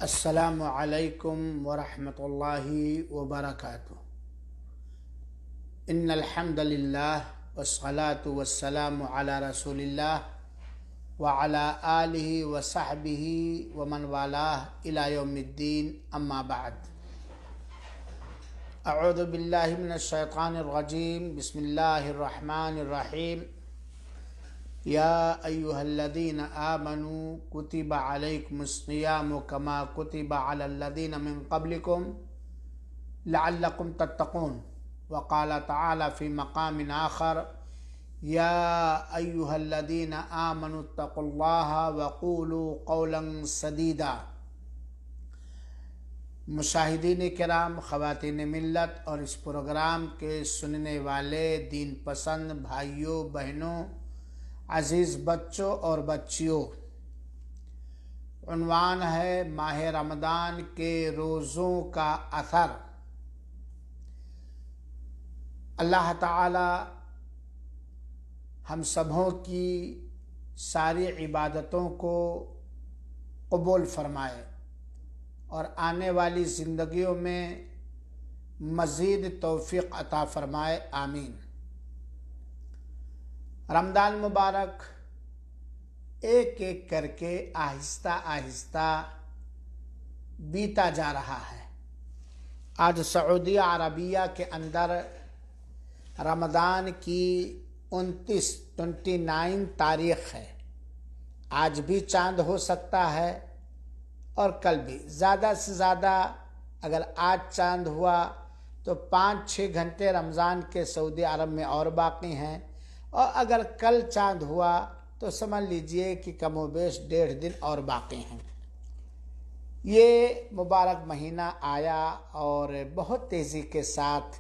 السلام علیکم ورحمۃ اللہ وبرکاتہ۔ ان الحمد للہ والصلاة والسلام علی رسول اللہ وعلی آلہ وصحبہ ومن والاہ الی یوم الدین، اما بعد۔ اعوذ باللہ من الشیطان الرجیم، بسم اللہ الرحمن الرحیم۔ یا ایہا الذین آمنوا کتب علیکم الصیام کما کتب علی الذین من قبلکم لعلکم تتقون۔ وقال تعالی فی مقام آخر یا ایہا الذین آمنوا اتقوا اللہ وقولوا قولا سدیدا۔ مشاہدین کرام، خواتین ملت اور اس پروگرام کے سننے والے دین پسند بھائیوں بہنوں، عزیز بچوں اور بچیوں، عنوان ہے ماہ رمضان کے روزوں کا اثر۔ اللہ تعالی ہم سبوں کی ساری عبادتوں کو قبول فرمائے اور آنے والی زندگیوں میں مزید توفیق عطا فرمائے، آمین۔ رمضان مبارک ایک ایک کر کے آہستہ آہستہ بیتا جا رہا ہے۔ آج سعودی عربیہ کے اندر رمضان کی 29 تاریخ ہے۔ آج بھی چاند ہو سکتا ہے اور کل بھی۔ زیادہ سے زیادہ اگر آج چاند ہوا تو 5-6 گھنٹے رمضان کے سعودی عرب میں اور باقی ہیں، اور اگر کل چاند ہوا تو سمجھ لیجئے کہ کم و بیش 1.5 دن اور باقی ہیں۔ یہ مبارک مہینہ آیا اور بہت تیزی کے ساتھ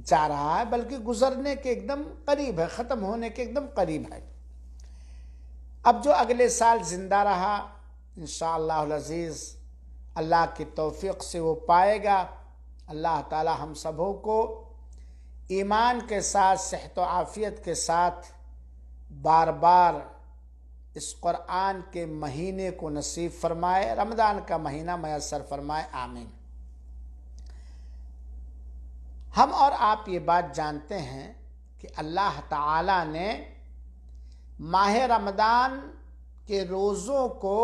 جا رہا ہے، بلکہ گزرنے کے ایک دم قریب ہے، ختم ہونے کے ایک دم قریب ہے۔ اب جو اگلے سال زندہ رہا انشاءاللہ العزیز اللہ کی توفیق سے وہ پائے گا۔ اللہ تعالی ہم سبوں کو ایمان کے ساتھ، صحت و عافیت کے ساتھ بار بار اس قرآن کے مہینے کو نصیب فرمائے، رمضان کا مہینہ میسر فرمائے، آمین۔ ہم اور آپ یہ بات جانتے ہیں کہ اللہ تعالی نے ماہ رمضان کے روزوں کو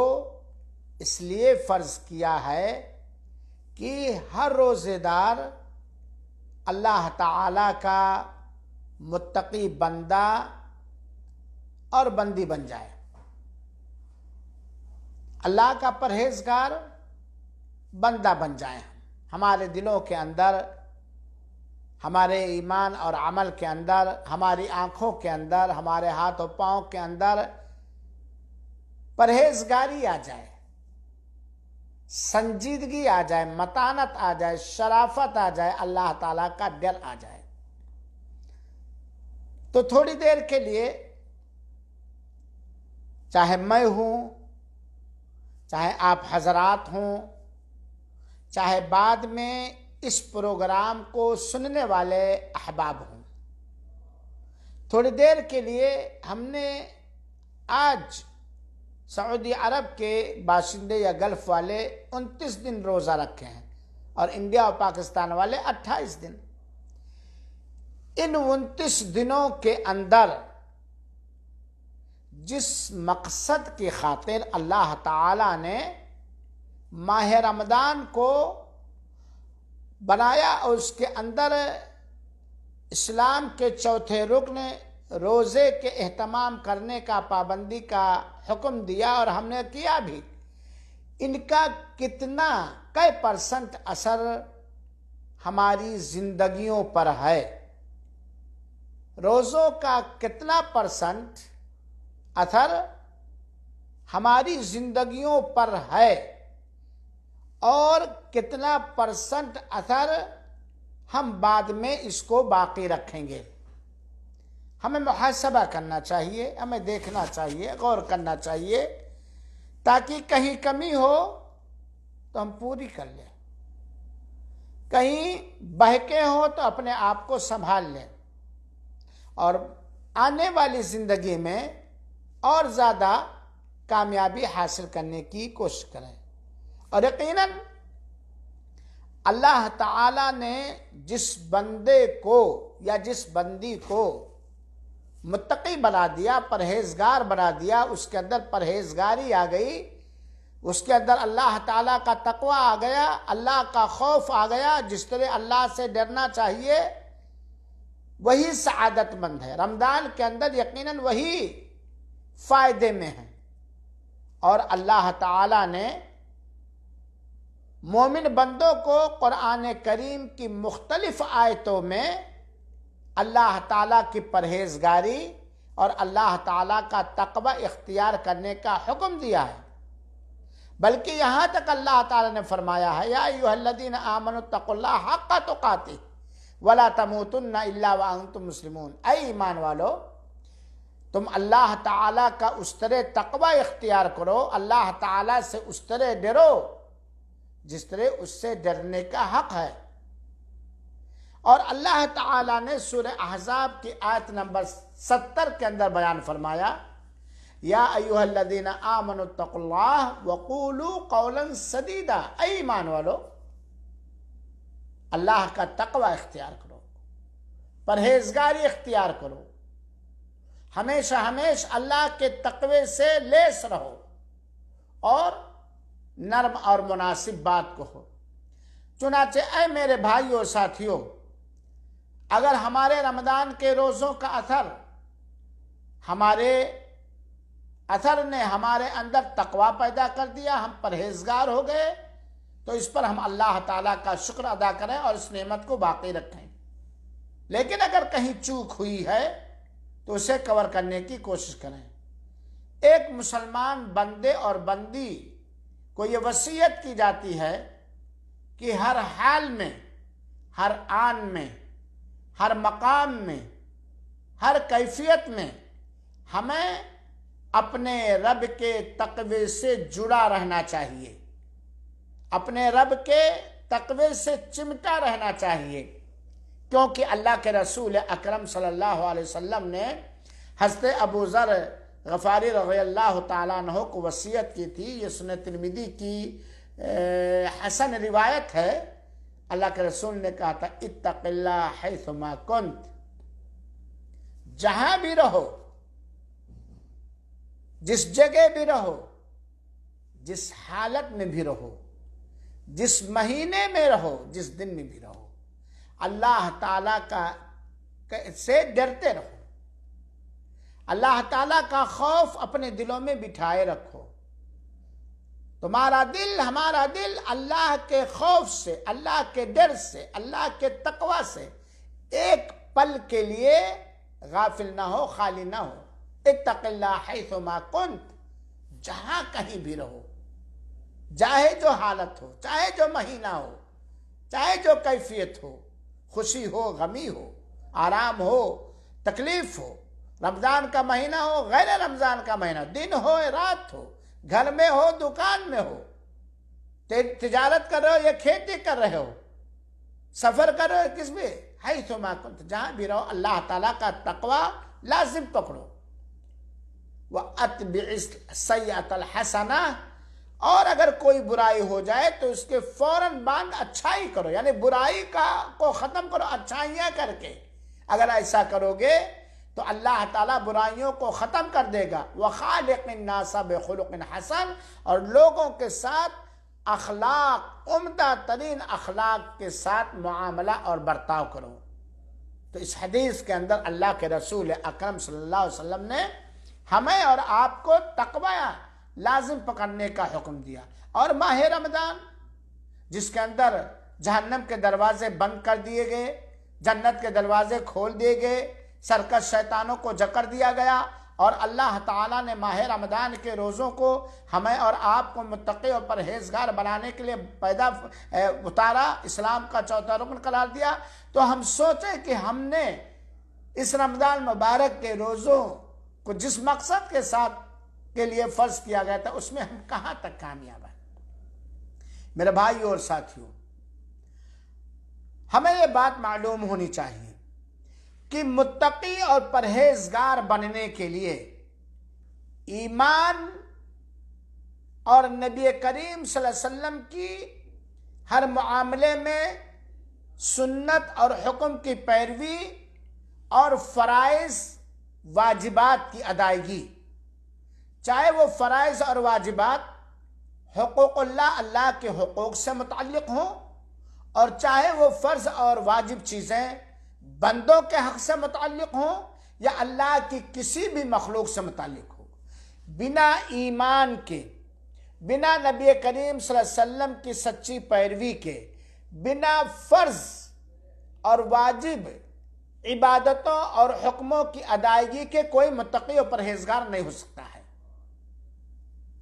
اس لیے فرض کیا ہے کہ ہر روزے دار اللہ تعالی کا متقی بندہ اور بندی بن جائے، اللہ کا پرہیزگار بندہ بن جائیں۔ ہمارے دلوں کے اندر، ہمارے ایمان اور عمل کے اندر، ہماری آنکھوں کے اندر، ہمارے ہاتھ و پاؤں کے اندر پرہیزگاری آ جائے، سنجیدگی آ جائے، متانت آ جائے، شرافت آ جائے، اللہ تعالیٰ کا ڈر آ جائے۔ تو تھوڑی دیر کے لیے، چاہے میں ہوں، چاہے آپ حضرات ہوں، چاہے بعد میں اس پروگرام کو سننے والے احباب ہوں، تھوڑی دیر کے لیے ہم نے آج سعودی عرب کے باشندے یا گلف والے 29 دن روزہ رکھے ہیں اور انڈیا اور پاکستان والے 28 دن۔ ان 29 دنوں کے اندر جس مقصد کی خاطر اللہ تعالی نے ماہ رمضان کو بنایا اور اس کے اندر اسلام کے چوتھے رکن روزے کے اہتمام کرنے کا، پابندی کا حکم دیا، اور ہم نے کیا بھی، ان کا کئی % اثر ہماری زندگیوں پر ہے، روزوں کا کتنا % اثر ہماری زندگیوں پر ہے، اور کتنا % اثر ہم بعد میں اس کو باقی رکھیں گے۔ ہمیں محاسبہ کرنا چاہیے، ہمیں دیکھنا چاہیے، غور کرنا چاہیے، تاکہ کہیں کمی ہو تو ہم پوری کر لیں، کہیں بہکے ہوں تو اپنے آپ کو سنبھال لیں، اور آنے والی زندگی میں اور زیادہ کامیابی حاصل کرنے کی کوشش کریں۔ اور یقیناً اللہ تعالیٰ نے جس بندے کو یا جس بندی کو متقی بنا دیا، پرہیزگار بنا دیا، اس کے اندر پرہیزگاری آ گئی، اس کے اندر اللہ تعالیٰ کا تقوی آ گیا، اللہ کا خوف آ گیا، جس طرح اللہ سے ڈرنا چاہیے، وہی سعادت مند ہے۔ رمضان کے اندر یقیناً وہی فائدے میں ہے۔ اور اللہ تعالیٰ نے مومن بندوں کو قرآن کریم کی مختلف آیتوں میں اللہ تعالیٰ کی پرہیزگاری اور اللہ تعالیٰ کا تقوی اختیار کرنے کا حکم دیا ہے، بلکہ یہاں تک اللہ تعالیٰ نے فرمایا ہے، یا ایھا الذین آمنوا اتقوا اللہ حق تقاتہ ولا تموتن الا وانتم مسلمون۔ اے ایمان والو، تم اللہ تعالیٰ کا اس طرح تقوی اختیار کرو، اللہ تعالیٰ سے اس طرح ڈرو جس طرح اس سے ڈرنے کا حق ہے۔ اور اللہ تعالیٰ نے سورہ احزاب کی آیت نمبر 70 کے اندر بیان فرمایا، یا ایھا الذین آمنوا اتقوا اللہ وقولوا قولا سدیدا۔ اے ایمان والو، اللہ کا تقوی اختیار کرو، پرہیزگاری اختیار کرو، ہمیشہ اللہ کے تقوی سے لیس رہو اور نرم اور مناسب بات کہو۔ چنانچہ اے میرے بھائیوں اور ساتھیوں، اگر ہمارے رمضان کے روزوں کا اثر نے ہمارے اندر تقوی پیدا کر دیا، ہم پرہیزگار ہو گئے، تو اس پر ہم اللہ تعالیٰ کا شکر ادا کریں اور اس نعمت کو باقی رکھیں۔ لیکن اگر کہیں چوک ہوئی ہے تو اسے کور کرنے کی کوشش کریں۔ ایک مسلمان بندے اور بندی کو یہ وصیت کی جاتی ہے کہ ہر حال میں، ہر آن میں، ہر مقام میں، ہر کیفیت میں ہمیں اپنے رب کے تقوی سے جڑا رہنا چاہیے، اپنے رب کے تقوی سے چمٹا رہنا چاہیے، کیونکہ اللہ کے رسول اکرم صلی اللہ علیہ وسلم نے حضرت ابو ذر غفاری رضی اللہ تعالیٰ عنہ کو وصیت کی تھی۔ یہ سنن ترمذی کی حسن روایت ہے۔ اللہ کے رسول نے کہا تھا، اتق اللہ حیثما کنت، جہاں بھی رہو، جس جگہ بھی رہو، جس حالت میں بھی رہو، جس مہینے میں رہو، جس دن میں بھی رہو، اللہ تعالیٰ سے ڈرتے رہو، اللہ تعالیٰ کا خوف اپنے دلوں میں بٹھائے رکھو۔ تمہارا دل، ہمارا دل اللہ کے خوف سے، اللہ کے ڈر سے، اللہ کے تقوی سے ایک پل کے لیے غافل نہ ہو، خالی نہ ہو۔ اتق اللہ حیثما کنت، جہاں کہیں بھی رہو، چاہے جو حالت ہو، چاہے جو مہینہ ہو، چاہے جو کیفیت ہو، خوشی ہو، غمی ہو، آرام ہو، تکلیف ہو، رمضان کا مہینہ ہو، غیر رمضان کا مہینہ، دن ہو رات ہو، گھر میں ہو، دکان میں ہو، تجارت کر رہے ہو یا کھیتی کر رہے ہو، سفر کر رہے ہو، کس بھی حیثما کنت، جہاں بھی رہو، اللہ تعالیٰ کا تقوی لازم پکڑو۔ وَأَتْبِعِ السَّيِّئَةَ الْحَسَنَةَ، اور اگر کوئی برائی ہو جائے تو اس کے فوراً بعد اچھائی کرو، یعنی برائی کو ختم کرو اچھائیاں کر کے۔ اگر ایسا کرو گے تو اللہ تعالیٰ برائیوں کو ختم کر دے گا۔ وَخَالِقِ النَّاسَ بِخُلُقٍ حَسَنٍ، اور لوگوں کے ساتھ اخلاق، عمدہ ترین اخلاق کے ساتھ معاملہ اور برتاؤ کرو۔ تو اس حدیث کے اندر اللہ کے رسول اکرم صلی اللہ علیہ وسلم نے ہمیں اور آپ کو تقوی لازم پکڑنے کا حکم دیا۔ اور ماہ رمضان، جس کے اندر جہنم کے دروازے بند کر دیے گئے، جنت کے دروازے کھول دیے گئے، سرکش شیطانوں کو جکڑ دیا گیا، اور اللہ تعالیٰ نے ماہ رمضان کے روزوں کو ہمیں اور آپ کو متقی اور پرہیزگار بنانے کے لیے اتارا، اسلام کا چوتھا رکن قرار دیا۔ تو ہم سوچیں کہ ہم نے اس رمضان مبارک کے روزوں کو جس مقصد کے ساتھ کے لیے فرض کیا گیا تھا، اس میں ہم کہاں تک کامیاب ہیں۔ میرے بھائیوں اور ساتھیوں، ہمیں یہ بات معلوم ہونی چاہیے کہ متقی اور پرہیزگار بننے کے لیے ایمان اور نبی کریم صلی اللہ علیہ وسلم کی ہر معاملے میں سنت اور حکم کی پیروی اور فرائض واجبات کی ادائیگی، چاہے وہ فرائض اور واجبات حقوق اللہ کے حقوق سے متعلق ہوں، اور چاہے وہ فرض اور واجب چیزیں بندوں کے حق سے متعلق ہوں یا اللہ کی کسی بھی مخلوق سے متعلق ہو، بنا ایمان کے، بنا نبی کریم صلی اللہ علیہ وسلم کی سچی پیروی کے، بنا فرض اور واجب عبادتوں اور حکموں کی ادائیگی کے کوئی متقی و پرہیزگار نہیں ہو سکتا ہے۔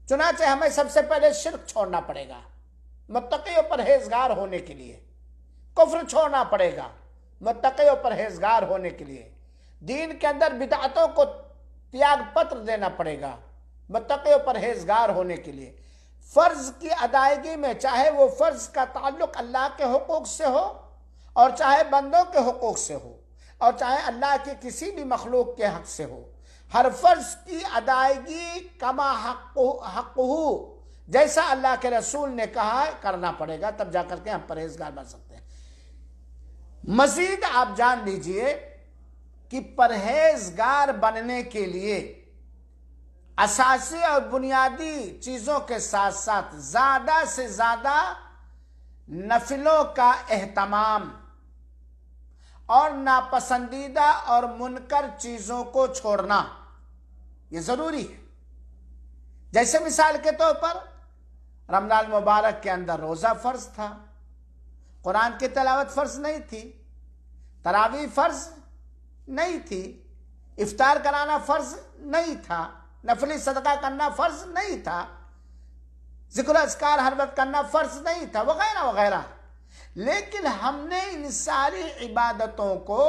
چنانچہ ہمیں سب سے پہلے شرک چھوڑنا پڑے گا متقی و پرہیزگار ہونے کے لیے، کفر چھوڑنا پڑے گا متقی و پرہیزگار ہونے کے لیے، دین کے اندر بدعتوں کو تیاگ پتر دینا پڑے گا متقی و پرہیزگار ہونے کے لیے، فرض کی ادائیگی میں چاہے وہ فرض کا تعلق اللہ کے حقوق سے ہو اور چاہے بندوں کے حقوق سے ہو اور چاہے اللہ کی کسی بھی مخلوق کے حق سے ہو، ہر فرض کی ادائیگی کما حق جیسا اللہ کے رسول نے کہا کرنا پڑے گا، تب جا کر کے ہم پرہیزگار بن سکتے ہیں۔ مزید آپ جان لیجئے کہ پرہیزگار بننے کے لیے اساسی اور بنیادی چیزوں کے ساتھ ساتھ زیادہ سے زیادہ نفلوں کا اہتمام اور ناپسندیدہ اور منکر چیزوں کو چھوڑنا یہ ضروری ہے۔ جیسے مثال کے طور پر رمضان مبارک کے اندر روزہ فرض تھا، قرآن کی تلاوت فرض نہیں تھی، تراویح فرض نہیں تھی، افطار کرانا فرض نہیں تھا، نفلی صدقہ کرنا فرض نہیں تھا، ذکر اذکار ہر وقت کرنا فرض نہیں تھا، وغیرہ وغیرہ۔ لیکن ہم نے ان ساری عبادتوں کو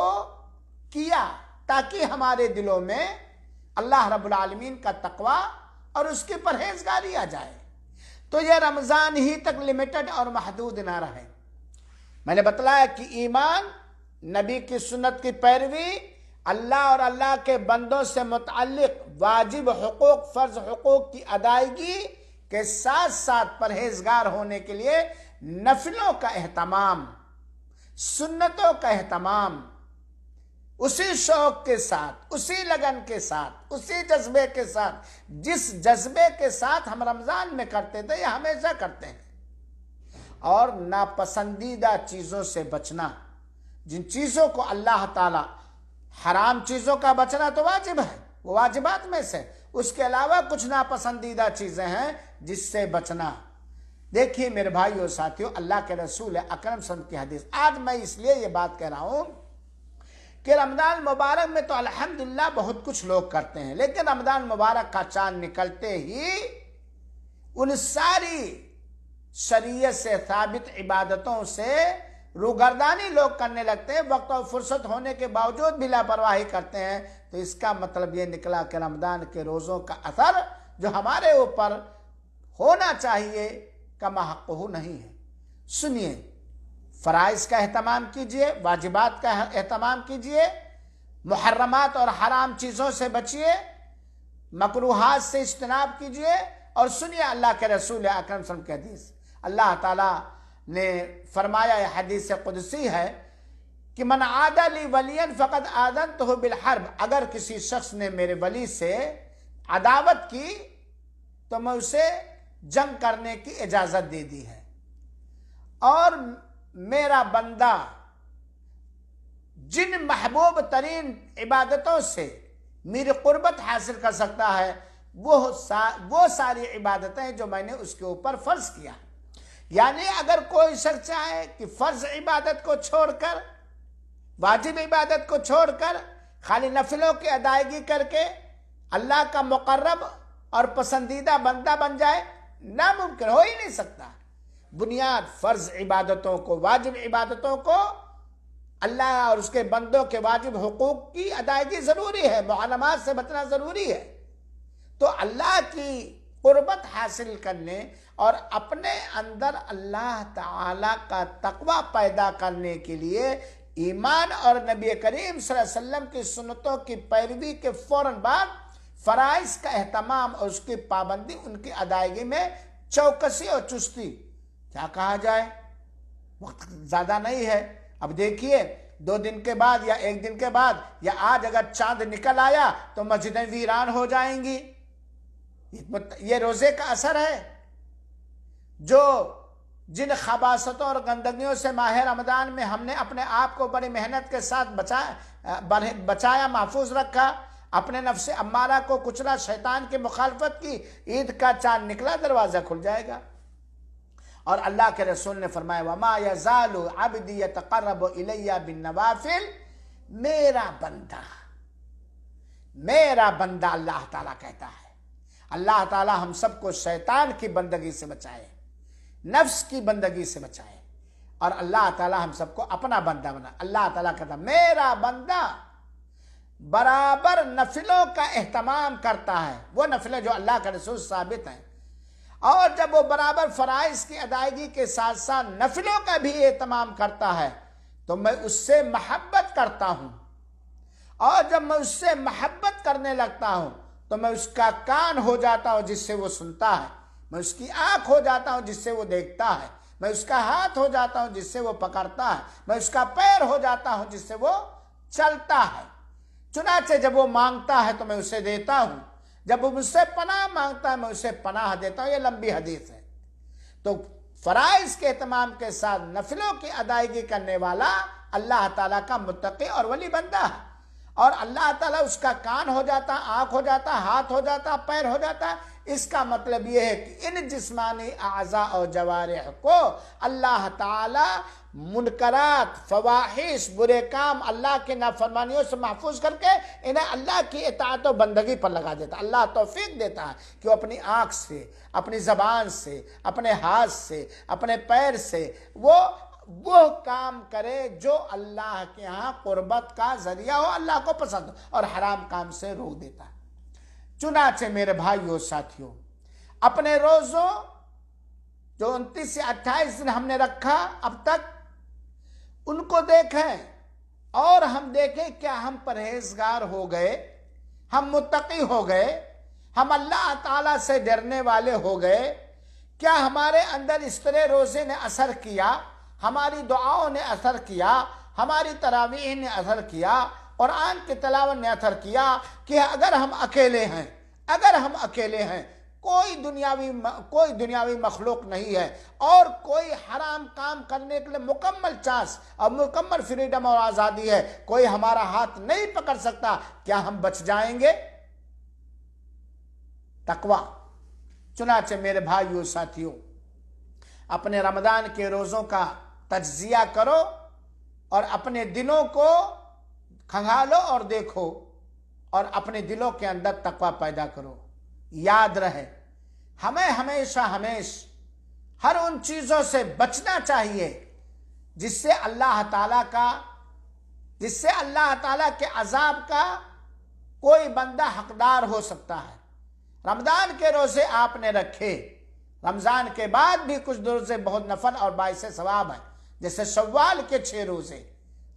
کیا تاکہ ہمارے دلوں میں اللہ رب العالمین کا تقوی اور اس کی پرہیزگاری آ جائے، تو یہ رمضان ہی تک لمیٹڈ اور محدود نہ رہے۔ میں نے بتلایا کہ ایمان، نبی کی سنت کی پیروی، اللہ اور اللہ کے بندوں سے متعلق واجب حقوق، فرض حقوق کی ادائیگی کے ساتھ ساتھ پرہیزگار ہونے کے لیے نفلوں کا اہتمام، سنتوں کا اہتمام، اسی شوق کے ساتھ، اسی لگن کے ساتھ، اسی جذبے کے ساتھ جس جذبے کے ساتھ ہم رمضان میں کرتے تھے یہ ہمیشہ کرتے ہیں، اور ناپسندیدہ چیزوں سے بچنا، جن چیزوں کو اللہ تعالی، حرام چیزوں کا بچنا تو واجب ہے، وہ واجبات میں سے، اس کے علاوہ کچھ ناپسندیدہ چیزیں ہیں جس سے بچنا۔ دیکھیے میرے بھائیو اور ساتھیو، اللہ کے رسول اکرم صلی اللہ علیہ وسلم کی حدیث، آج میں اس لیے یہ بات کہہ رہا ہوں کہ رمضان مبارک میں تو الحمدللہ بہت کچھ لوگ کرتے ہیں، لیکن رمضان مبارک کا چاند نکلتے ہی ان ساری شریعت سے ثابت عبادتوں سے روگردانی لوگ کرنے لگتے ہیں، وقت اور فرصت ہونے کے باوجود بھی لاپرواہی کرتے ہیں، تو اس کا مطلب یہ نکلا کہ رمضان کے روزوں کا اثر جو ہمارے اوپر ہونا چاہیے کما حق نہیں ہے۔ سنیے، فرائض کا اہتمام کیجئے، واجبات کا اہتمام کیجئے، محرمات اور حرام چیزوں سے بچیے، مکروہات سے اجتناب کیجئے، اور سنیے اللہ کے رسول اکرم صلی اللہ علیہ وسلم کی حدیث۔ اللہ تعالیٰ نے فرمایا، یہ حدیث قدسی ہے کہ من عاد لی ولیا فقد آذنتہ بالحرب، اگر کسی شخص نے میرے ولی سے عداوت کی تو میں اسے جنگ کرنے کی اجازت دے دی ہے، اور میرا بندہ جن محبوب ترین عبادتوں سے میری قربت حاصل کر سکتا ہے وہ ساری عبادتیں جو میں نے اس کے اوپر فرض کیا۔ یعنی اگر کوئی شخص چاہے کہ فرض عبادت کو چھوڑ کر، واجب عبادت کو چھوڑ کر خالی نفلوں کی ادائیگی کر کے اللہ کا مقرب اور پسندیدہ بندہ بن جائے، ناممکن، ہو ہی نہیں سکتا۔ بنیاد فرض عبادتوں کو، واجب عبادتوں کو، اللہ اور اس کے بندوں کے واجب حقوق کی ادائیگی ضروری ہے، محرمات سے بچنا ضروری ہے۔ تو اللہ کی قربت حاصل کرنے اور اپنے اندر اللہ تعالی کا تقوی پیدا کرنے کے لیے ایمان اور نبی کریم صلی اللہ علیہ وسلم کی سنتوں کی پیروی کے فوراً بعد فرائض کا اہتمام اور اس کی پابندی، ان کی ادائیگی میں چوکسی اور چستی. کیا کہا جائے، وقت زیادہ نہیں ہے. اب دیکھیے 2 دن کے بعد یا 1 دن کے بعد یا آج اگر چاند نکل آیا تو مسجدیں ویران ہو جائیں گی. یہ روزے کا اثر ہے. جو جن خباثتوں اور گندگیوں سے ماہ رمضان میں ہم نے اپنے آپ کو بڑی محنت کے ساتھ بچایا، محفوظ رکھا، اپنے نفس امارہ کو کچلا، شیطان کی مخالفت کی، عید کا چاند نکلا دروازہ کھل جائے گا. اور اللہ کے رسول نے فرمایا وَمَا يَزَالُ عَبْدِي يَتَقَرَّبُ إِلَيَّ بِالنَّوَافِلِ، میرا بندہ اللہ تعالیٰ کہتا ہے. اللہ تعالیٰ ہم سب کو شیطان کی بندگی سے بچائے، نفس کی بندگی سے بچائے، اور اللہ تعالیٰ ہم سب کو اپنا بندہ بنا. اللہ تعالیٰ کہتا ہے میرا بندہ برابر نفلوں کا اہتمام کرتا ہے، وہ نفلیں جو اللہ کا رسول ثابت ہیں، اور جب وہ برابر فرائض کی ادائیگی کے ساتھ ساتھ نفلوں کا بھی اہتمام کرتا ہے تو میں اس سے محبت کرتا ہوں. اور جب میں اس سے محبت کرنے لگتا ہوں تو میں اس کا کان ہو جاتا ہوں جس سے وہ سنتا ہے، میں اس کی آنکھ ہو جاتا ہوں جس سے وہ دیکھتا ہے، میں اس کا ہاتھ ہو جاتا ہوں جس سے وہ پکڑتا ہے، میں اس کا پیر ہو جاتا ہوں جس سے وہ چلتا ہے. چنانچہ جب وہ مانگتا ہے تو میں اسے دیتا ہوں، جب وہ مجھ سے پناہ مانگتا ہے میں اسے پناہ دیتا ہوں. یہ لمبی حدیث ہے. تو فرائض کے اہتمام کے ساتھ نفلوں کی ادائیگی کرنے والا اللہ تعالیٰ کا متقی اور ولی بندہ ہے. اور اللہ تعالیٰ اس کا کان ہو جاتا، آنکھ ہو جاتا، ہاتھ ہو جاتا، پیر ہو جاتا. اس کا مطلب یہ ہے کہ ان جسمانی اعضاء اور جوارح کو اللہ تعالیٰ منکرات، فواحش، برے کام، اللہ کی نافرمانیوں سے محفوظ کر کے انہیں اللہ کی اطاعت و بندگی پر لگا دیتا. اللہ توفیق دیتا ہے کہ وہ اپنی آنکھ سے، اپنی زبان سے، اپنے ہاتھ سے، اپنے پیر سے وہ کام کرے جو اللہ کے ہاں قربت کا ذریعہ ہو، اللہ کو پسند ہو، اور حرام کام سے روک دیتا ہے. چنانچہ میرے بھائیوں ساتھیوں، اپنے روزوں جو 29 سے 28 دن ہم نے رکھا اب تک، ان کو دیکھیں اور ہم دیکھیں کیا ہم پرہیزگار ہو گئے، ہم متقی ہو گئے، ہم اللہ تعالیٰ سے ڈرنے والے ہو گئے. کیا ہمارے اندر اس طرح روزے نے اثر کیا، ہماری دعاؤں نے اثر کیا، ہماری تراویح نے اثر کیا، قرآن کی تلاوت نے اثر کیا کہ اگر ہم اکیلے ہیں کوئی دنیاوی مخلوق نہیں ہے اور کوئی حرام کام کرنے کے لیے مکمل چانس اور مکمل فریڈم اور آزادی ہے، کوئی ہمارا ہاتھ نہیں پکڑ سکتا، کیا ہم بچ جائیں گے؟ تقویٰ. چنانچہ میرے بھائیوں ساتھیوں، اپنے رمضان کے روزوں کا تجزیہ کرو اور اپنے دلوں کو کھنگالو اور دیکھو، اور اپنے دلوں کے اندر تقویٰ پیدا کرو. یاد رہے ہمیں ہمیشہ ہر ان چیزوں سے بچنا چاہیے جس سے اللہ تعالیٰ کے عذاب کا کوئی بندہ حقدار ہو سکتا ہے. رمضان کے روزے آپ نے رکھے، رمضان کے بعد بھی کچھ روزے بہت نفل اور باعث ثواب ہیں، جیسے شوال کے 6 روزے.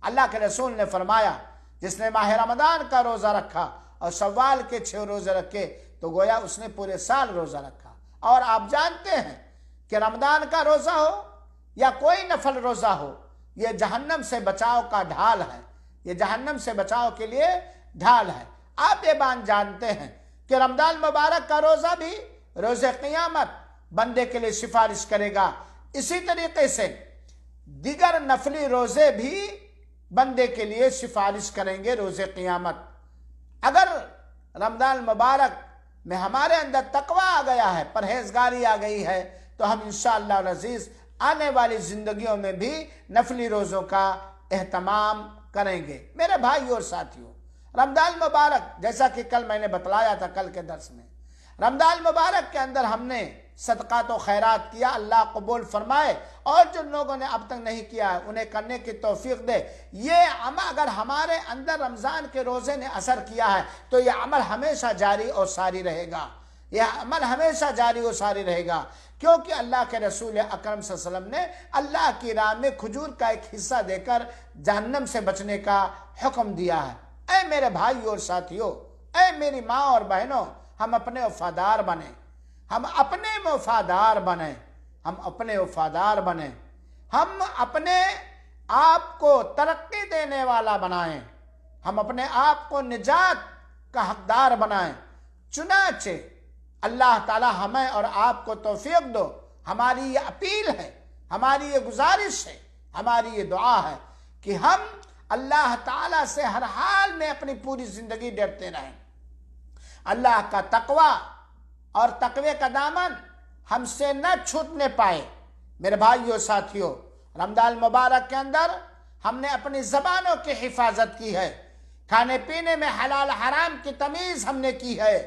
اللہ کے رسول نے فرمایا جس نے ماہ رمضان کا روزہ رکھا اور شوال کے 6 روزے رکھے تو گویا اس نے پورے سال روزہ رکھا. اور آپ جانتے ہیں کہ رمضان کا روزہ ہو یا کوئی نفل روزہ ہو، یہ جہنم سے بچاؤ کا ڈھال ہے، یہ جہنم سے بچاؤ کے لیے ڈھال ہے. آپ یہ بات جانتے ہیں کہ رمضان مبارک کا روزہ بھی روز قیامت بندے کے لیے سفارش کرے گا. اسی طریقے سے دیگر نفلی روزے بھی بندے کے لیے سفارش کریں گے روز قیامت. اگر رمضان مبارک میں ہمارے اندر تقویٰ آ گیا ہے، پرہیزگاری آ گئی ہے، تو ہم انشاءاللہ العزیز آنے والی زندگیوں میں بھی نفلی روزوں کا اہتمام کریں گے. میرے بھائی اور ساتھیوں، رمضان مبارک جیسا کہ کل میں نے بتلایا تھا کل کے درس میں، رمضان مبارک کے اندر ہم نے صدقات و خیرات کیا، اللہ قبول فرمائے، اور جن لوگوں نے اب تک نہیں کیا ہے انہیں کرنے کی توفیق دے. یہ عمل اگر ہمارے اندر رمضان کے روزے نے اثر کیا ہے تو یہ عمل ہمیشہ جاری اور ساری رہے گا، یہ عمل ہمیشہ جاری اور ساری رہے گا، کیونکہ اللہ کے رسول اکرم صلی اللہ علیہ وسلم نے اللہ کی راہ میں کھجور کا ایک حصہ دے کر جہنم سے بچنے کا حکم دیا ہے. اے میرے بھائی اور ساتھیوں، اے میری ماں اور بہنوں، ہم اپنے وفادار بنیں، ہم اپنے وفادار بنیں، ہم اپنے وفادار بنیں، ہم اپنے آپ کو ترقی دینے والا بنائیں، ہم اپنے آپ کو نجات کا حقدار بنائیں۔ چنانچہ اللہ تعالی ہمیں اور آپ کو توفیق دو۔ ہماری یہ اپیل ہے، ہماری یہ گزارش ہے، ہماری یہ دعا ہے کہ ہم اللہ تعالیٰ سے ہر حال میں اپنی پوری زندگی ڈرتے رہیں۔ اللہ کا تقوی اور تقوی کا دامن ہم سے نہ چھوٹنے پائے۔ میرے بھائیو ساتھیو، رمضان مبارک کے اندر ہم نے اپنی زبانوں کی حفاظت کی ہے، کھانے پینے میں حلال حرام کی تمیز ہم نے کی ہے،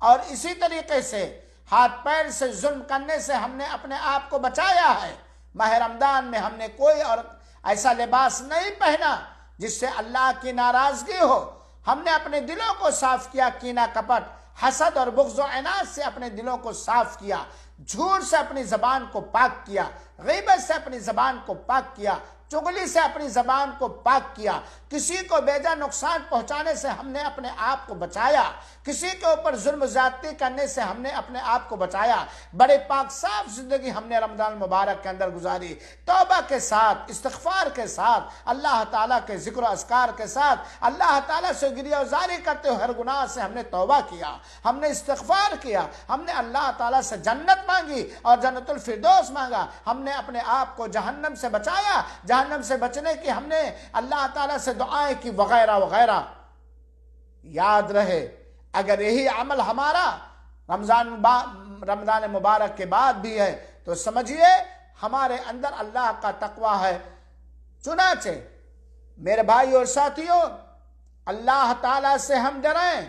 اور اسی طریقے سے ہاتھ پیر سے ظلم کرنے سے ہم نے اپنے آپ کو بچایا ہے۔ ماہ رمضان میں ہم نے کوئی اور ایسا لباس نہیں پہنا جس سے اللہ کی ناراضگی ہو۔ ہم نے اپنے دلوں کو صاف کیا، کینہ کپٹ، حسد اور بغض و عناد سے اپنے دلوں کو صاف کیا، جھوٹ سے اپنی زبان کو پاک کیا، غیبت سے اپنی زبان کو پاک کیا، چغلی سے اپنی زبان کو پاک کیا، کسی کو بیجا نقصان پہنچانے سے ہم نے اپنے آپ کو بچایا، کسی کے اوپر ظلم و زیادتی کرنے سے ہم نے اپنے آپ کو بچایا۔ بڑے پاک صاف زندگی ہم نے رمضان مبارک کے اندر گزاری، توبہ کے ساتھ، استغفار کے ساتھ، اللہ تعالیٰ کے ذکر و اذکار کے ساتھ، اللہ تعالیٰ سے گریہ وزاری کرتے ہوئے ہر گناہ سے ہم نے توبہ کیا، ہم نے استغفار کیا، ہم نے اللہ تعالیٰ سے جنت مانگی اور جنت الفردوس مانگا، ہم نے اپنے آپ کو جہنم سے بچایا، جہنم سے بچنے کی ہم نے اللہ تعالیٰ سے دعائیں کی، وغیرہ وغیرہ۔ یاد رہے، اگر یہی عمل ہمارا رمضان مبارک کے بعد بھی ہے تو سمجھیے ہمارے اندر اللہ کا تقوی ہے۔ چنانچہ میرے بھائی اور ساتھیوں، اللہ تعالیٰ سے ہم ڈریں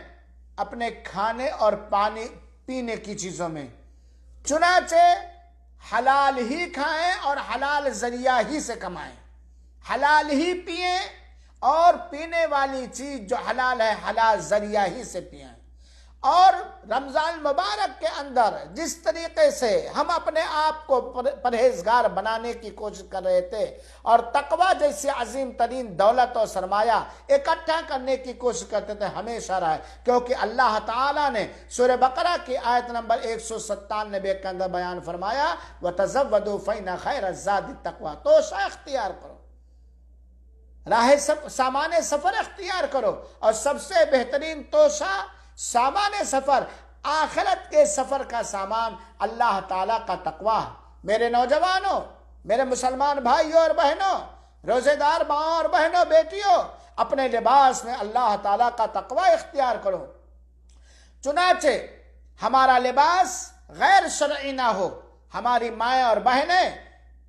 اپنے کھانے اور پانی پینے کی چیزوں میں، چنانچہ حلال ہی کھائیں اور حلال ذریعہ ہی سے کمائیں، حلال ہی پئیں اور پینے والی چیز جو حلال ہے حلال ذریعہ ہی سے پئیں۔ اور رمضان مبارک کے اندر جس طریقے سے ہم اپنے آپ کو پرہیزگار بنانے کی کوشش کر رہے تھے اور تقوی جیسی عظیم ترین دولت اور سرمایہ اکٹھا کرنے کی کوشش کرتے تھے، ہمیشہ رہے، کیونکہ اللہ تعالیٰ نے سورہ بقرہ کی آیت نمبر 197 کے اندر بیان فرمایا وَتَزَوَّدُوا فَإِنَّ خَيْرَ الزَّادِ التَّقْوَىٰ، توشہ اختیار کرو، راہ سامان سفر اختیار کرو، اور سب سے بہترین توشہ سامان سفر، آخرت کے سفر کا سامان اللہ تعالیٰ کا تقوی۔ میرے نوجوانوں، میرے مسلمان بھائیوں اور بہنوں، روزے دار ماں اور بہنوں، بیٹیوں، اپنے لباس میں اللہ تعالیٰ کا تقوی اختیار کرو، چنانچہ ہمارا لباس غیر شرعی نہ ہو، ہماری مائیں اور بہنیں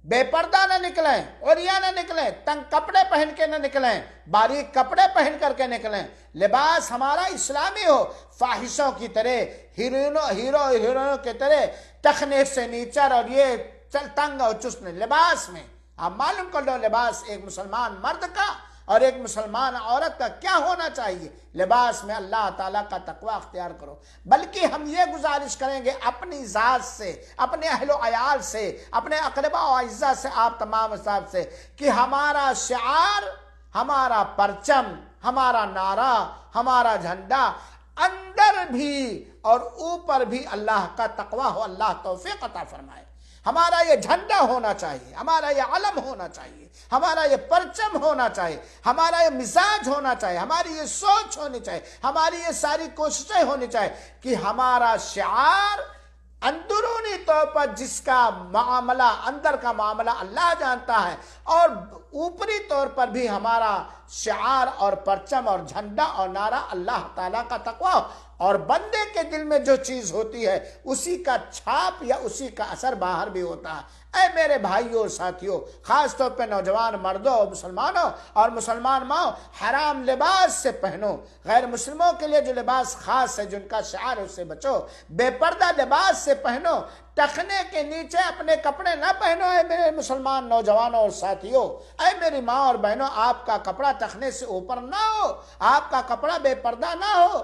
بے پردہ نہ نکلیں، عریاں نہ نکلیں، تنگ کپڑے پہن کے نہ نکلیں، باریک کپڑے پہن کر کے نکلیں، لباس ہمارا اسلامی ہو، فاحشوں کی طرح، ہیرو کی طرح ٹخنے سے نیچر اور یہ تنگ اور چست لباس میں آپ معلوم کر لو لباس ایک مسلمان مرد کا اور ایک مسلمان عورت کا کیا ہونا چاہیے۔ لباس میں اللہ تعالیٰ کا تقوی اختیار کرو، بلکہ ہم یہ گزارش کریں گے اپنی ذات سے، اپنے اہل و عیال سے، اپنے اقرباء و اعزاء سے، آپ تمام صاحب سے، کہ ہمارا شعار، ہمارا پرچم، ہمارا نعرہ، ہمارا جھنڈا اندر بھی اور اوپر بھی اللہ کا تقوی ہو۔ اللہ توفیق عطا فرمائے۔ ہمارا یہ جھنڈا ہونا چاہیے، ہمارا یہ علم ہونا چاہیے، ہمارا یہ پرچم ہونا چاہیے، ہمارا یہ مزاج ہونا چاہیے، ہماری یہ سوچ ہونی چاہیے، ہماری یہ ساری کوششیں ہونی چاہیے کہ ہمارا شعار اندرونی طور پر جس کا معاملہ، اندر کا معاملہ اللہ جانتا ہے، اور اوپری طور پر بھی ہمارا شعار اور پرچم اور جھنڈا اور نعرہ اللہ تعالیٰ کا تقوی، اور بندے کے دل میں جو چیز ہوتی ہے اسی کا چھاپ یا اسی کا اثر باہر بھی ہوتا ہے۔ اے میرے بھائیوں اور ساتھیوں، خاص طور پہ نوجوان مردوں اور مسلمانوں اور مسلمان ماں، حرام لباس سے پہنو، غیر مسلموں کے لیے جو لباس خاص ہے جن کا شعار ہے اس سے بچو، بے پردہ لباس سے پہنو، ٹخنے کے نیچے اپنے کپڑے نہ پہنو۔ اے میرے مسلمان نوجوانوں اور ساتھیوں، اے میری ماں اور بہنوں، آپ کا کپڑا ٹخنے سے اوپر نہ ہو، آپ کا کپڑا بے پردہ نہ ہو،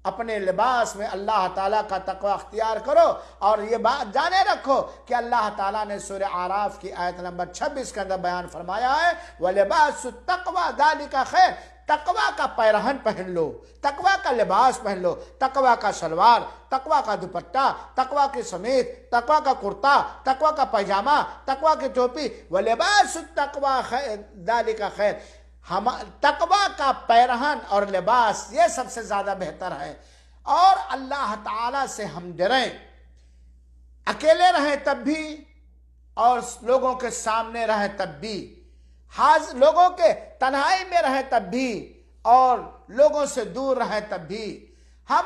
اپنے لباس میں اللہ تعالیٰ کا تقوی اختیار کرو، اور یہ بات جانے رکھو کہ اللہ تعالیٰ نے سورہ اعراف کی آیت نمبر 26 کے اندر بیان فرمایا ہے وَلِبَاسُ التَّقْوَى ذَلِكَ خَيْرٌ، تقوی کا پیرہن پہن لو، تقوی کا لباس پہن لو، تقوی کا شلوار، تقوی کا دوپٹہ، تقوی کی سمیت، تقوی کا کرتا، تقوی کا پائجامہ، تقوی کی ٹوپی، وَلِبَاسُ التَّقْوَى ذَلِكَ خَيْرٌ، تقوی کا پیرہن اور لباس یہ سب سے زیادہ بہتر ہے۔ اور اللہ تعالیٰ سے ہم ڈریں، اکیلے رہیں تب بھی اور لوگوں کے سامنے رہیں تب بھی، لوگوں کے تنہائی میں رہیں تب بھی اور لوگوں سے دور رہیں تب بھی، ہم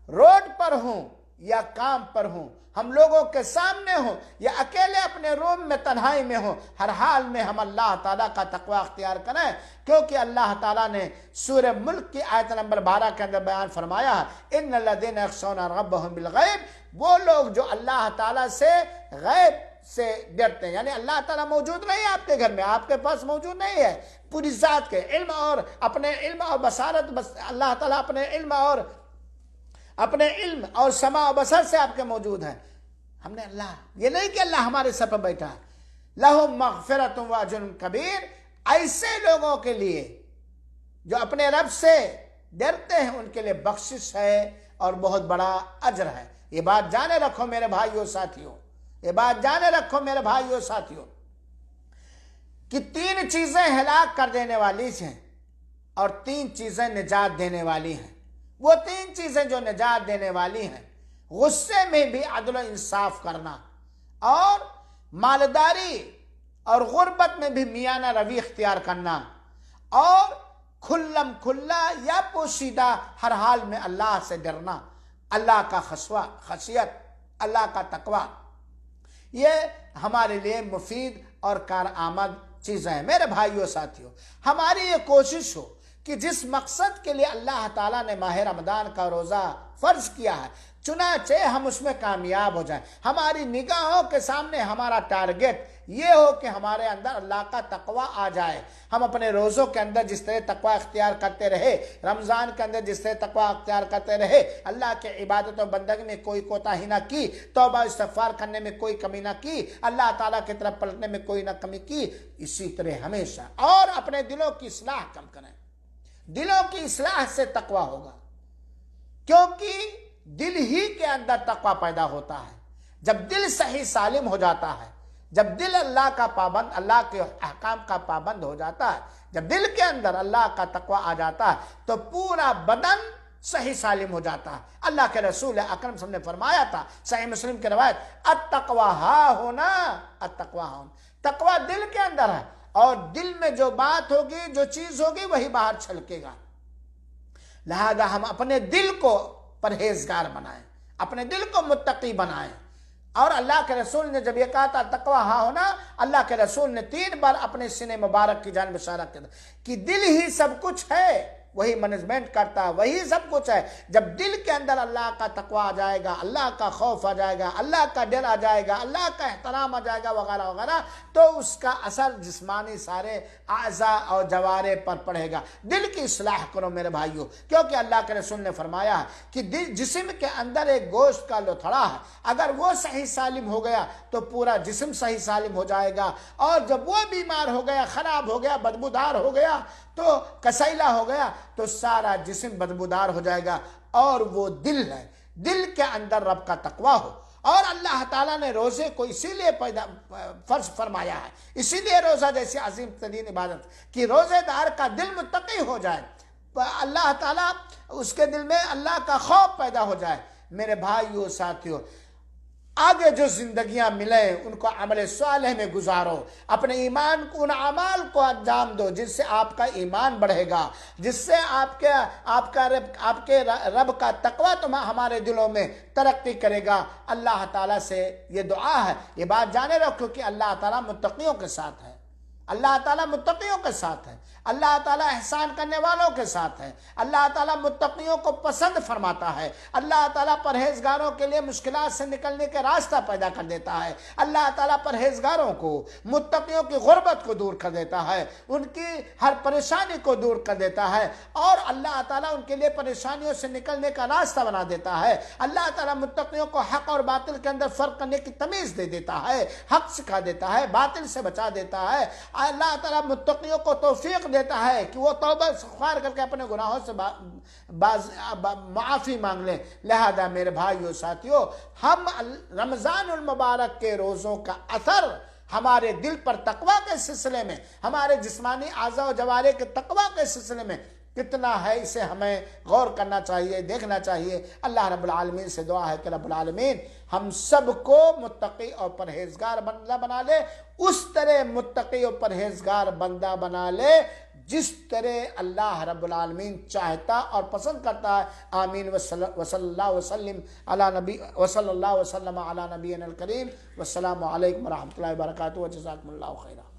روڈ پر ہوں یا کام پر ہوں، ہم لوگوں کے سامنے ہوں یا اکیلے اپنے روم میں تنہائی میں ہوں، ہر حال میں ہم اللہ تعالیٰ کا تقوی اختیار کریں، کیونکہ اللہ تعالیٰ نے سورہ ملک کی آیت نمبر 12 کے اندر بیان فرمایا ہے ان الذین یخشون ربهم بالغیب، وہ لوگ جو اللہ تعالیٰ سے غیب سے ڈرتے ہیں، یعنی اللہ تعالیٰ موجود نہیں ہے آپ کے گھر میں، آپ کے پاس موجود نہیں ہے، پوری ذات کے علم اور اپنے علم اور بصارت، اللہ تعالیٰ اپنے علم اور سماع و بصر سے آپ کے موجود ہیں۔ ہم نے اللہ، یہ نہیں کہ اللہ ہمارے سر پر بیٹھا ہے، لَهُمْ مَغْفِرَةٌ وَأَجْرٌ كَبِيرٌ، ایسے لوگوں کے لیے جو اپنے رب سے ڈرتے ہیں ان کے لیے بخشش ہے اور بہت بڑا اجر ہے۔ یہ بات جانے رکھو میرے بھائیوں ساتھیوں، یہ بات جانے رکھو میرے بھائیوں ساتھیوں کہ 3 چیزیں ہلاک کر دینے والی ہیں اور 3 چیزیں نجات دینے والی ہیں۔ وہ 3 چیزیں جو نجات دینے والی ہیں، غصے میں بھی عدل و انصاف کرنا، اور مالداری اور غربت میں بھی میانہ روی اختیار کرنا، اور کھلم کھلا یا پوشیدہ ہر حال میں اللہ سے ڈرنا، اللہ کا خشیت، اللہ کا تقوی، یہ ہمارے لیے مفید اور کارآمد چیزیں ہیں۔ میرے بھائیوں ساتھیوں، ہماری یہ کوشش ہو کہ جس مقصد کے لیے اللہ تعالیٰ نے ماہ رمضان کا روزہ فرض کیا ہے، چنانچہ ہم اس میں کامیاب ہو جائیں۔ ہماری نگاہوں کے سامنے ہمارا ٹارگٹ یہ ہو کہ ہمارے اندر اللہ کا تقوی آ جائے۔ ہم اپنے روزوں کے اندر جس طرح تقوی اختیار کرتے رہے، رمضان کے اندر جس طرح تقوی اختیار کرتے رہے، اللہ کے عبادت و بندگی میں کوئی کوتاہی نہ کی، توبہ استغفار کرنے میں کوئی کمی نہ کی، اللہ تعالیٰ کی طرف پلٹنے میں کوئی نہ کمی کی، اسی طرح ہمیشہ، اور اپنے دلوں کی اصلاح کم کریں۔ دلوں کی اصلاح سے تقوی ہوگا، کیونکہ دل ہی کے اندر تقوی پیدا ہوتا ہے۔ جب دل صحیح سالم ہو جاتا ہے، جب دل اللہ کا پابند، اللہ کے احکام کا پابند ہو جاتا ہے، جب دل کے اندر اللہ کا تقوی آ جاتا ہے تو پورا بدن صحیح سالم ہو جاتا ہے۔ اللہ کے رسول اکرم صلی اللہ علیہ وسلم نے فرمایا تھا، صحیح مسلم کی روایت، التقوی ہا ہونا، التقوی ہونا، تقوی دل کے اندر ہے، اور دل میں جو بات ہوگی، جو چیز ہوگی، وہی باہر چھلکے گا۔ لہذا ہم اپنے دل کو پرہیزگار بنائیں، اپنے دل کو متقی بنائیں۔ اور اللہ کے رسول نے جب یہ کہا تھا تقوی ہا ہونا، اللہ کے رسول نے 3 بار اپنے سینے مبارک کی جانب اشارہ کیا کہ دل ہی سب کچھ ہے، وہی مینجمنٹ کرتا ہے، وہی سب کچھ ہے۔ جب دل کے اندر اللہ کا تقوی آ جائے گا، اللہ کا خوف آ جائے گا، اللہ کا ڈر آ جائے گا، اللہ کا احترام آ جائے گا وغیرہ وغیرہ، تو اس کا اثر جسمانی سارے اعضاء اور جوارح پر پڑے گا۔ دل کی اصلاح کرو میرے بھائیوں، کیونکہ اللہ کے رسول نے فرمایا ہے کہ جسم کے اندر ایک گوشت کا لوتھڑا ہے، اگر وہ صحیح سالم ہو گیا تو پورا جسم صحیح سالم ہو جائے گا، اور جب وہ بیمار ہو گیا، خراب ہو گیا، بدبودار ہو گیا، تو کسیلا ہو گیا، تو سارا جسم بدبودار ہو جائے گا۔ اور وہ دل ہے، دل کے اندر رب کا تقوی ہو۔ اور اللہ تعالیٰ نے روزے کو اسی لیے فرض فرمایا ہے، اسی لیے روزہ جیسی عظیم ترین عبادت کہ روزے دار کا دل متقی ہو جائے، اللہ تعالیٰ اس کے دل میں اللہ کا خوف پیدا ہو جائے۔ میرے بھائیوں ساتھیوں، آگے جو زندگیاں ملیں ان کو عمل صالح میں گزارو، اپنے ایمان کو، ان اعمال کو انجام دو جس سے آپ کا ایمان بڑھے گا، جس سے آپ کے رب کا تقوی ہمارے دلوں میں ترقی کرے گا۔ اللہ تعالیٰ سے یہ دعا ہے، یہ بات جانے رکھو کہ اللہ تعالیٰ متقیوں کے ساتھ ہے، اللہ تعالیٰ متقیوں کے ساتھ ہے، اللہ تعالیٰ احسان کرنے والوں کے ساتھ ہے، اللہ تعالیٰ متقیوں کو پسند فرماتا ہے، اللہ تعالیٰ پرہیزگاروں کے لیے مشکلات سے نکلنے کے راستہ پیدا کر دیتا ہے، اللہ تعالیٰ پرہیزگاروں کو، متقیوں کی غربت کو دور کر دیتا ہے، ان کی ہر پریشانی کو دور کر دیتا ہے، اور اللہ تعالیٰ ان کے لیے پریشانیوں سے نکلنے کا راستہ بنا دیتا ہے۔ اللہ تعالیٰ متقیوں کو حق اور باطل کے اندر فرق کرنے کی تمیز دے دیتا ہے، حق سکھا دیتا ہے، باطل سے بچا دیتا ہے۔ اللہ تعالیٰ متقیوں کو توفیق دیتا ہے کہ وہ توبہ استغفار کر کے اپنے گناہوں سے معافی مانگ لیں۔ لہذا میرے بھائیو ساتھیو، ہم رمضان المبارک کے روزوں کا اثر ہمارے دل پر تقویٰ کے سلسلے میں، ہمارے جسمانی اعضاء و جوارح کے تقویٰ کے سلسلے میں کتنا ہے، اسے ہمیں غور کرنا چاہیے، دیکھنا چاہیے۔ اللہ رب العالمین سے دعا ہے کہ رب العالمین ہم سب کو متقی اور پرہیزگار بندہ بنا لے، اس طرح متقی اور پرہیزگار بندہ بنا لے جس طرح اللہ رب العالمین چاہتا اور پسند کرتا ہے۔ آمین۔ وصلی اللہ وسلم علی نبینا الکریم۔ والسلام علیکم ورحمۃ اللہ وبرکاتہ۔ وجزاکم اللہ خیرا۔